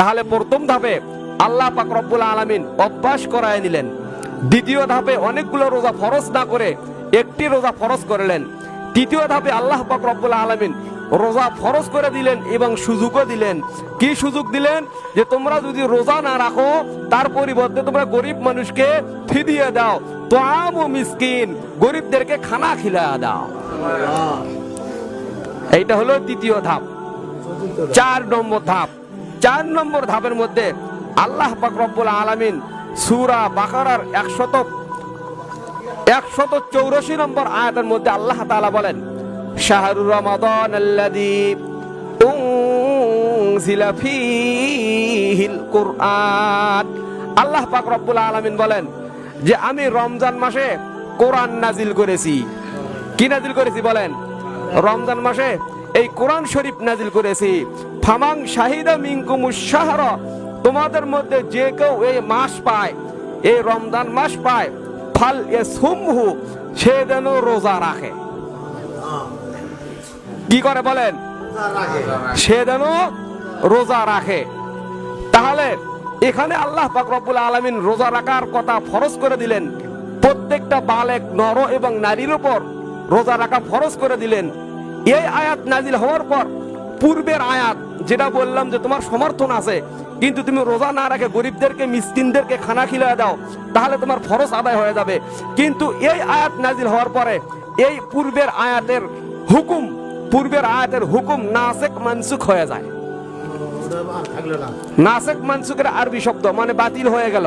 তাহলে প্রথম ধাপে আল্লাহ পাক রব্বুল আলামিন অভ্যাস করায় নিলেন। দ্বিতীয় ধাপে অনেকগুলো রোজা ফরজ না করে একটি রোজা ফরজ করলেন। তৃতীয় ধাপে আল্লাহ পাক রব্বুল আলামিন রোজা ফরজ করে দিলেন এবং সুযোগও দিলেন। কি সুযোগ দিলেন? যে তোমরা যদি রোজা না রাখো তার পরিবর্তে তোমরা গরিব মানুষকে ফিদিয়ে দাও, তোয়াম ও মিসকিন, গরিবদেরকে খানা খিলায়া দাও। এইটা হলো তৃতীয় ধাপ। 4 নম্বর ধাপ। 4 নম্বর ধাপের মধ্যে আল্লাহ পাক রব্বুল আলামিন সূরা বাকারার 184 নম্বর আয়াতের মধ্যে আল্লাহ তাআলা বলেন, শাহরু রমাদান আল্লাযী উনজিলা ফীহিল কুরআন। আল্লাহ পাক রব্বুল আলামিন বলেন যে আমি রমজান মাসে কোরআন নাজিল করেছি। কি নাজিল করেছি বলেন? রমজান মাসে এই কোরআন শরীফ নাজিল করেছি। ফামাং শাহিদা মিনকুমুশ শাহরা, তোমাদের মধ্যে যে কেউ এই মাস পায়, এই রমজান মাস পায়, ফাল ইয়াসুমহু, সে যেন রোজা রাখে। কি করে বলেন? সে যেন রোজা রাখে। তাহলে এখানে আল্লাহ পাক রব্বুল আলামিন রোজা রাখার কথা ফরজ করে দিলেন। প্রত্যেকটা বালেক নর এবং নারীর উপর রোজা রাখা ফরজ করে দিলেন। এই আয়াত নাজিল হওয়ার পর পূর্বের আয়াত যেটা বললাম যে তোমার সমর্থন আছে কিন্তু তুমি রোজা না রাখে গরিবদেরকে মিসকিনদেরকে খানা খিলায়া দাও, তাহলে তোমার ফরজ আদায় হয়ে যাবে। কিন্তু এই আয়াত নাজিল হওয়ার পরে এই পূর্বের আয়াতের হুকুম নাসেখ মানসুখ হয়ে যায়। নাসেখ মানসুখের আরবি শব্দ মানে বাতিল হয়ে গেল,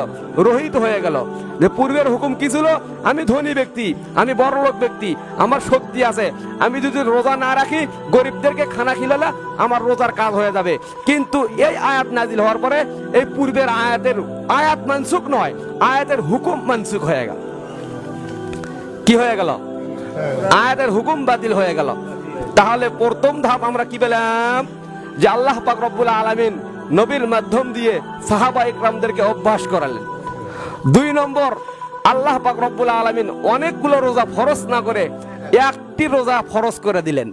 রহিত হয়ে গেল। যে পূর্বের হুকুম কি ছিল? আমি ধনী ব্যক্তি, আমি বড়লোক ব্যক্তি, আমার শক্তি আছে, আমি যদি রোজা না রাখি গরিবদেরকে খানা খিলালে আমার রোজার কাজ হয়ে যাবে। কিন্তু এই আয়াত নাজিল হওয়ার পরে এই পূর্বের আয়াত মানসুখ নয়, আয়াতের হুকুম মানসুখ হয়ে গেল। কি হয়ে গেল? আয়াতের হুকুম বাতিল হয়ে গেল। তাহলে প্রথম ধাপ আমরা কি পেলাম? যে আল্লাহ পাক রব্বুল আলামিন নবীর মাধ্যম দিয়ে সাহাবা ইকরামদেরকে অভ্যাস করালেন। 2 নম্বর, আল্লাহ পাক রব্বুল আলামিন অনেকগুলো রোজা ফরজ না করে একটি রোজা ফরজ করে দিলেন।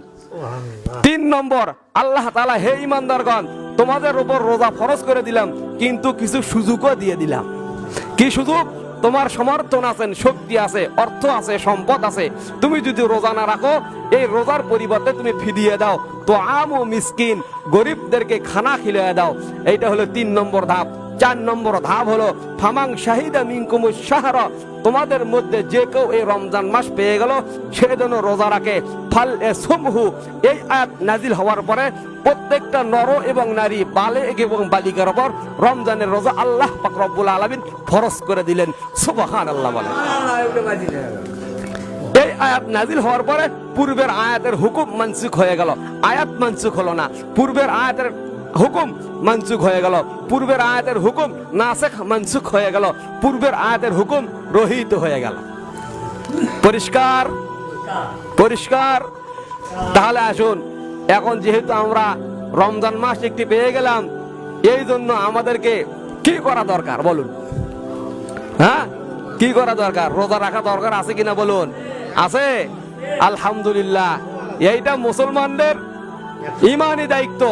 3 নম্বর, আল্লাহ তাআলা হে ঈমানদারগণ, তোমাদের উপর রোজা ফরজ করে দিলাম কিন্তু কিছু সুযোগও দিয়ে দিলাম। কি সুযোগ? তোমার সমর্থন আছে, শক্তি আছে, অর্থ আছে, সম্পদ আছে, তুমি যদি রোজা না রাখো এই রোজার পরিবর্তে তুমি ফিদিয়ে দাও, তো আম ও মিসকিন, গরিবদেরকে খানা খিলিয়ে দাও। এইটা হলো 3 নম্বর ধাপ। 4 নম্বর ধাপ হলো ফামাং শাহিদা মিনকুমুশ শাহরা, তোমাদের মধ্যে যে কেউ এই রমজান মাস পেয়ে গেল সে যেন রোজা রাখে। ফাল ইয়াসুমহু, এই আয়াত নাজিল হওয়ার পরে প্রত্যেকটা নর এবং নারী, বালেগ এবং বালিকার উপর রমজানের রোজা আল্লাহ পাক রব্বুল আলামিন ফরজ করে দিলেন। সুবহানাল্লাহ বলেন। এই আয়াত নাজিল হওয়ার পরে পূর্বের আয়াতের হুকুম মানসুখ হয়ে গেল, আয়াত মানসুখ হলো না। পূর্বের আয়াতের হুকুম মানসুখ হয়ে গেল, পূর্বের আয়াতের হুকুম নাসেখ মানসুখ হয়ে গেল, পূর্বের আয়াতের হুকুম রহিত হয়ে গেল। পরিষ্কার? পরিষ্কার? তাহলে আসুন, এখন যেহেতু আমরা রমজান মাস একটি পেয়ে গেলাম, এই জন্য আমাদেরকে কি করা দরকার বলুন? হ্যাঁ, কি করা দরকার? রোজা রাখা দরকার আছে কিনা বলুন? আছে? আলহামদুলিল্লাহ, এইটা মুসলমানদের ঈমানি দায়িত্ব।